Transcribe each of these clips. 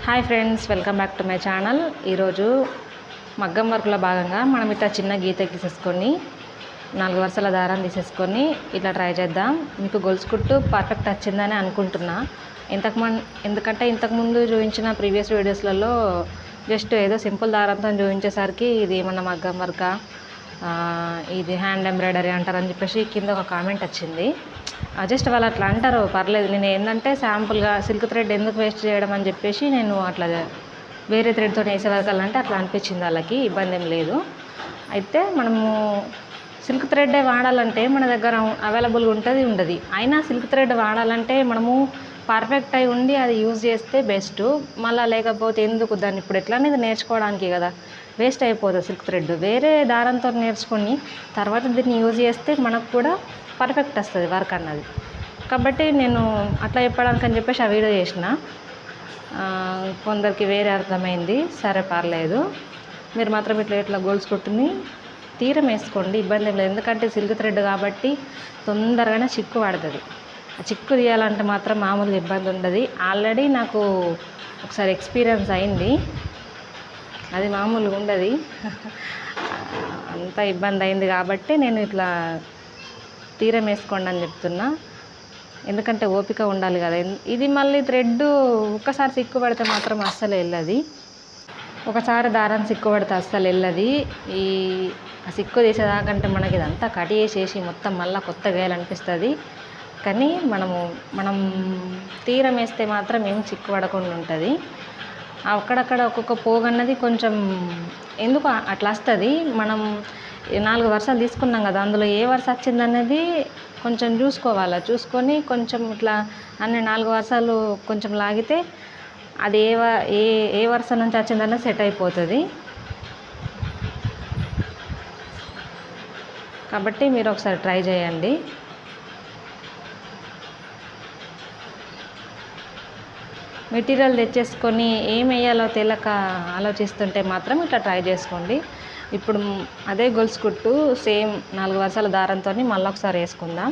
Hi friends, welcome back to my channel. ఈరోజు మగ్గం వర్క్లో భాగంగా మనం ఇట్లా చిన్న గీత గీసేసుకొని 4 వరుసల దారం తీసేసుకొని ఇట్లా ట్రై చేద్దాం. మీకు గొలుసు కుట్టు పర్ఫెక్ట్ వచ్చిందని అనుకుంటున్నా. ఎందుకంటే ఇంతకుముందు చూపించిన ప్రీవియస్ వీడియోస్లలో జస్ట్ ఏదో సింపుల్ దారంతో చూపించేసరికి ఇది ఏమన్నా మగ్గం వర్కా, ఇది హ్యాండ్ ఎంబ్రాయిడరీ అంటారని చెప్పేసి కింద ఒక కామెంట్ వచ్చింది. జస్ట్ వాళ్ళు అట్లా అంటారు, పర్లేదు. నేను ఏంటంటే శాంపుల్గా సిల్క్ థ్రెడ్ ఎందుకు వేస్ట్ చేయడం అని చెప్పేసి నేను అట్లా వేరే థ్రెడ్తో వేసే వరకాలంటే అట్లా అనిపించింది. వాళ్ళకి ఇబ్బంది ఏం లేదు. అయితే మనము సిల్క్ థ్రెడ్డే వాడాలంటే మన దగ్గర అవైలబుల్గా ఉండదు. అయినా సిల్క్ థ్రెడ్ వాడాలంటే మనము పర్ఫెక్ట్ అయి ఉండి అది యూజ్ చేస్తే బెస్ట్. మళ్ళీ లేకపోతే ఎందుకు దాన్ని ఇప్పుడు ఎట్లా అనేది నేర్చుకోవడానికి కదా, వేస్ట్ అయిపోతుంది సిల్క్ థ్రెడ్. వేరే దారంతో నేర్చుకొని తర్వాత దీన్ని యూజ్ చేస్తే మనకు కూడా పర్ఫెక్ట్ వస్తుంది వర్క్ అన్నది. కాబట్టి నేను అట్లా చెప్పడానికి అని చెప్పేసి ఆ వీడియో చేసిన. కొందరికి వేరే అర్థమైంది. సరే, పర్లేదు. మీరు మాత్రం ఇట్లా గోల్స్ కుట్టుని తీరం వేసుకోండి, ఇబ్బంది ఏం లేదు. ఎందుకంటే సిల్క్ థ్రెడ్ కాబట్టి తొందరగానే చిక్కు పడుతుంది. ఆ చిక్కు తీయాలంటే మాత్రం మామూలుగా ఇబ్బంది ఉండదు. ఆల్రెడీ నాకు ఒకసారి ఎక్స్పీరియన్స్ అయింది, అది మామూలుగా ఉండదు. అంత ఇబ్బంది అయింది కాబట్టి నేను ఇట్లా తీరం వేసుకోండి అని చెప్తున్నా. ఎందుకంటే ఓపిక ఉండాలి కదా. ఇది మళ్ళీ థ్రెడ్ ఒక్కసారి సిక్కు పడితే మాత్రం అస్సలు వెళ్ళదు. ఒకసారి దారం సిక్కు పడితే అస్సలు వెళ్ళదు. ఈ సిక్కు తీసేదాకంటే మనకి ఇదంతా కట్ చేసేసి మొత్తం మళ్ళీ కొత్తగా వేయాలనిపిస్తుంది. కానీ మనం తీరం వేస్తే మాత్రం ఏం చిక్కు పడకుండా ఉంటుంది. అక్కడక్కడ ఒక్కొక్క పోగు అన్నది కొంచెం ఎందుకు అట్లా వస్తుంది. మనం 4 వరుసలు తీసుకున్నాం కదా, అందులో ఏ వరుస వచ్చిందనేది కొంచెం చూసుకొని కొంచెం ఇట్లా అన్ని 4 వరుసలు కొంచెం లాగితే అది ఏ వరుస నుంచి వచ్చిందన్నది సెట్ అయిపోతుంది. కాబట్టి మీరు ఒకసారి ట్రై చేయండి. మెటీరియల్ తెచ్చేసుకొని ఏం వేయాలో తెలియక ఆలోచిస్తుంటే మాత్రం ఇట్లా ట్రై చేసుకోండి. ఇప్పుడు అదే గొలుసు కుట్టు సేమ్ 4 వరుసల దారంతో మళ్ళీ ఒకసారి వేసుకుందాం.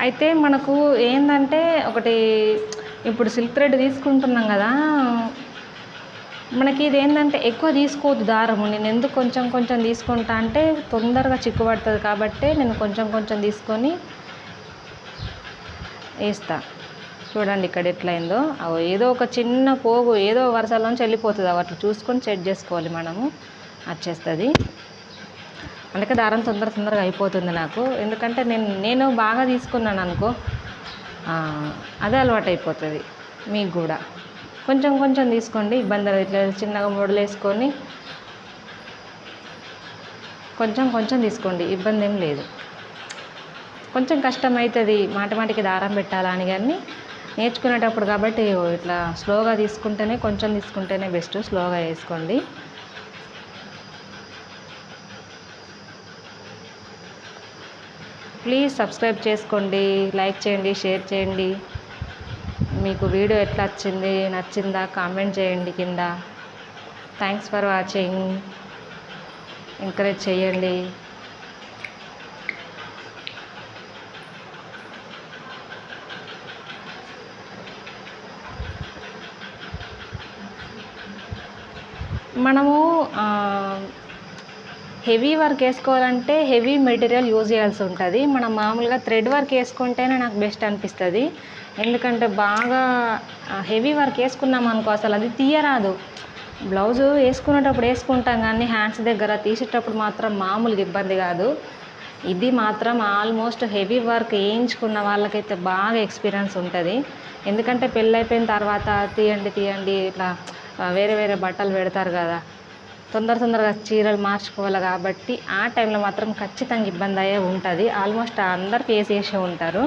అయితే మనకు ఏంటంటే ఒకటి, ఇప్పుడు సిల్క్ థ్రెడ్ తీసుకుంటున్నాం కదా, మనకి ఇది ఏంటంటే ఎక్కువ తీసుకోవద్దు దారము. నేను ఎందుకు కొంచెం తీసుకుంటా అంటే తొందరగా చిక్కు పడుతుంది కాబట్టి నేను కొంచెం తీసుకొని వేస్తా. చూడండి ఇక్కడ ఎట్లయిందో. ఏదో ఒక చిన్న పోగు ఏదో వరుసలోంచి వెళ్ళిపోతుంది. అట్లా చూసుకొని సెట్ చేసుకోవాలి మనము, వచ్చేస్తుంది. అందుకే దారం తొందరగా అయిపోతుంది నాకు. ఎందుకంటే నేను బాగా తీసుకున్నాను అనుకో, అదే అలవాటు అయిపోతుంది. మీకు కూడా కొంచెం తీసుకోండి, ఇబ్బంది లేదు. ఇట్లా చిన్నగా మొడలు వేసుకొని కొంచెం తీసుకోండి, ఇబ్బంది ఏం లేదు. కొంచెం కష్టం అవుతుంది మాటికి దారం పెట్టాలా అని, కానీ నేర్చుకునేటప్పుడు కాబట్టి ఇట్లా స్లోగా కొంచెం తీసుకుంటేనే బెస్ట్. స్లోగా వేసుకోండి. ప్లీజ్ సబ్స్క్రైబ్ చేసుకోండి, లైక్ చేయండి, షేర్ చేయండి. మీకు వీడియో ఎట్లా వచ్చింది, నచ్చిందా కామెంట్ చేయండి కింద. Thanks for watching. ఎంకరేజ్ చేయండి. మనము హెవీ వర్క్ వేసుకోవాలంటే హెవీ మెటీరియల్ యూజ్ చేయాల్సి ఉంటుంది. మనం మామూలుగా థ్రెడ్ వర్క్ వేసుకుంటేనే నాకు బెస్ట్ అనిపిస్తుంది. ఎందుకంటే బాగా హెవీ వర్క్ వేసుకున్నాం అనుకో అసలు అది తీయరాదు. బ్లౌజు వేసుకునేటప్పుడు వేసుకుంటాం కానీ హ్యాండ్స్ దగ్గర తీసేటప్పుడు మాత్రం మామూలుగా ఇబ్బంది కాదు. ఇది మాత్రం ఆల్మోస్ట్ హెవీ వర్క్ వేయించుకున్న వాళ్ళకైతే బాగా ఎక్స్పీరియన్స్ ఉంటుంది. ఎందుకంటే పెళ్ళైపోయిన తర్వాత తీయండి ఇట్లా వేరే బట్టలు పెడతారు కదా, తొందరగా చీరలు మార్చుకోవాలి కాబట్టి ఆ టైంలో మాత్రం ఖచ్చితంగా ఇబ్బంది అయ్యే ఉంటుంది. ఆల్మోస్ట్ అందరు ఫేస్ చేసే ఉంటారు.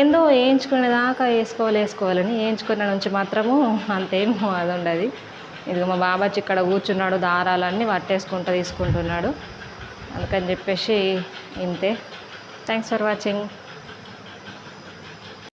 ఏందో వేయించుకునేదాకా వేసుకోవాలని, వేయించుకునే నుంచి మాత్రము అంతేం అది ఉండదు. ఇదిగో మా బాబాచి ఇక్కడ కూర్చున్నాడు, దారాలన్నీ తీసుకుంటున్నాడు. అందుకని చెప్పేసి ఇంతే. Thanks for watching.